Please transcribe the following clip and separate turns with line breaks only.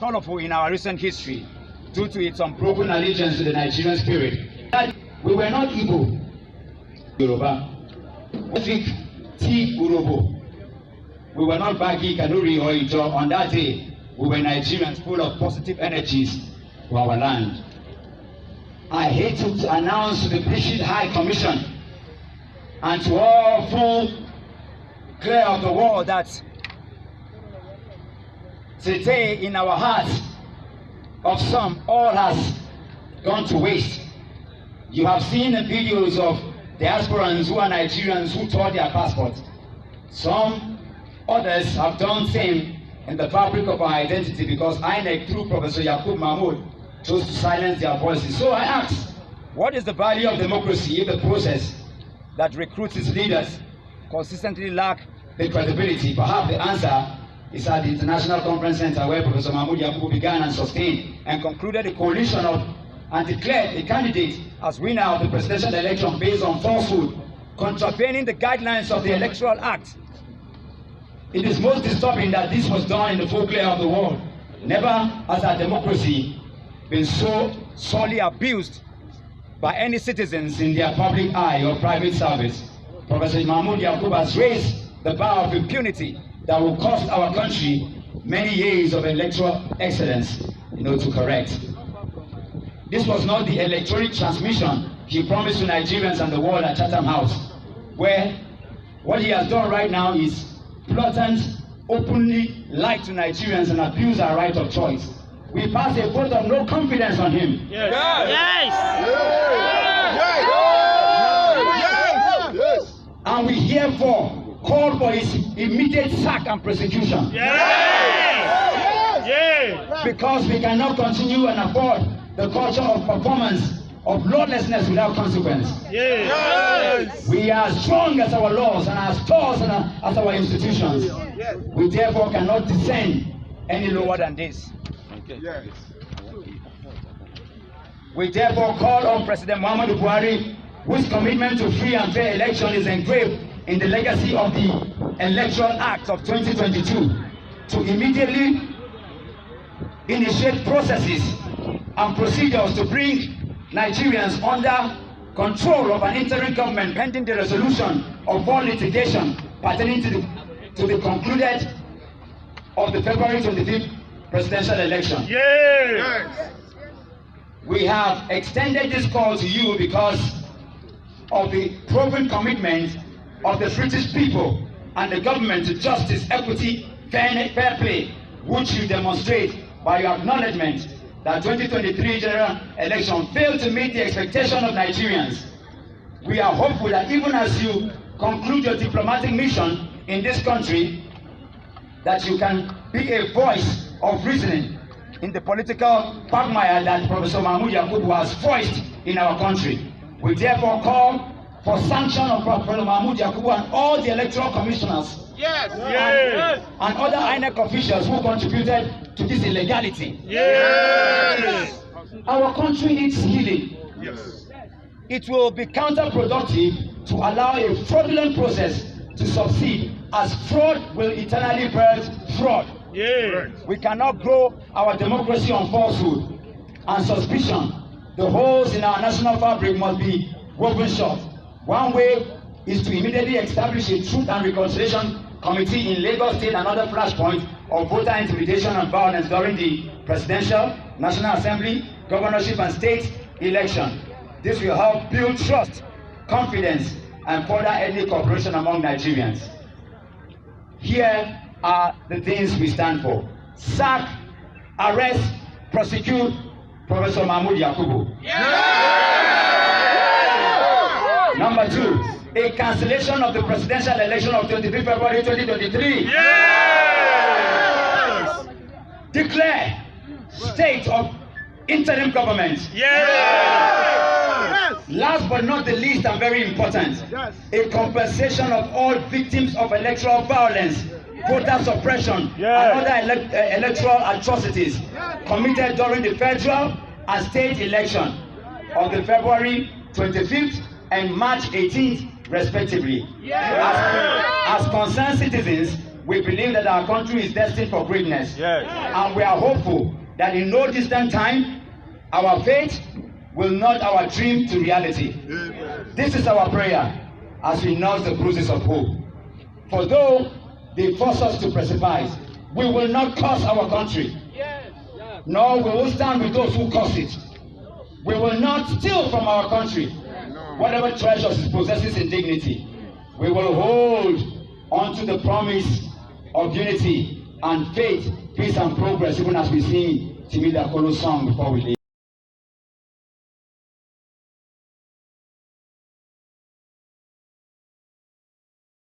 colorful in our recent history due to its unbroken allegiance to the Nigerian spirit. That we were not Igbo, Yoruba, T. Urobo. We were not Bagi, Kanuri, or Ijo. On that day, we were Nigerians full of positive energies for our land. I hate to announce to the British High Commission and to all full clear of the world that today in our hearts of some, all has gone to waste. You have seen the videos of diasporans who are Nigerians who tore their passports. Some others have done same in the fabric of our identity because INEC, through Professor Yakub Mahmoud, chose to silence their voices. So I ask, what is the value of democracy if the process that recruits its leaders consistently lack the credibility? Perhaps the answer is at the International Conference Center, where Professor Mahmoud Yakubu began and sustained and concluded a coalition of and declared a candidate as winner of the presidential election based on falsehood, contravening the guidelines of the Electoral Act. It is most disturbing that this was done in the full glare of the world. Never has our democracy been so sorely abused by any citizens in their public eye or private service. Professor Mahmoud Yakubu has raised the bar of impunity that will cost our country many years of electoral excellence, to correct. This was not the electronic transmission he promised to Nigerians and the world at Chatham House, where what he has done right now is blatant, openly lie to Nigerians and abuse our right of choice. We passed a vote of no confidence on him.
Yes.
Yes. Yes. And we therefore call for his immediate sack and prosecution.
Yes. Yes.
Because we cannot continue and afford the culture of performance of lawlessness without consequence.
Yes.
We are strong as our laws and as tall as our institutions. Yes. We therefore cannot descend any lower than this.
Yes.
We therefore call on President Muhammadu Buhari, whose commitment to free and fair election is engraved in the legacy of the Electoral Act of 2022, to immediately initiate processes and procedures to bring Nigerians under control of an interim government pending the resolution of all litigation pertaining to the concluded of the February 25th presidential election.
Yes.
We have extended this call to you because of the proven commitment of the British people and the government to justice, equity, fair play, which you demonstrate by your acknowledgement that 2023 general election failed to meet the expectation of Nigerians. We are hopeful that even as you conclude your diplomatic mission in this country, that you can be a voice of reasoning in the political quagmire that Professor Mahmoud Yakubu has foisted in our country. We therefore call for sanction of Professor Mahmoud Yakubu and all the electoral commissioners and other INEC officials who contributed to this illegality.
Yes.
Our country needs healing.
Yes.
It will be counterproductive to allow a fraudulent process to succeed, as fraud will eternally birth fraud.
Yes.
We cannot grow our democracy on falsehood and suspicion. The holes in our national fabric must be woven shut. One way is to immediately establish a Truth and Reconciliation Committee in Lagos State and other flashpoints of voter intimidation and violence during the presidential, National Assembly, governorship and state election. This will help build trust, confidence, and further ethnic cooperation among Nigerians. Here are the things we stand for: sack, arrest, prosecute Professor Mahmoud Yakubu. Number 2, a cancellation of the presidential election of 23 February 2023.
Yes.
Declare state of interim government.
Yes.
Last but not the least, and very important, a compensation of all victims of electoral violence, voter suppression, and other electoral atrocities committed during the federal and state election of the February 25th and March 18th, respectively. As concerned citizens, We believe that our country is destined for greatness.
Yes.
And we are hopeful that in no distant time, our faith will nod our dream to reality. This is our prayer as we nurse the bruises of hope. For though they force us to precipice, we will not curse our country, nor will we stand with those who curse it. We will not steal from our country whatever treasures it possesses in dignity. We will hold onto the promise of unity and faith, peace and progress, even as we sing Timida Kolo song before we leave.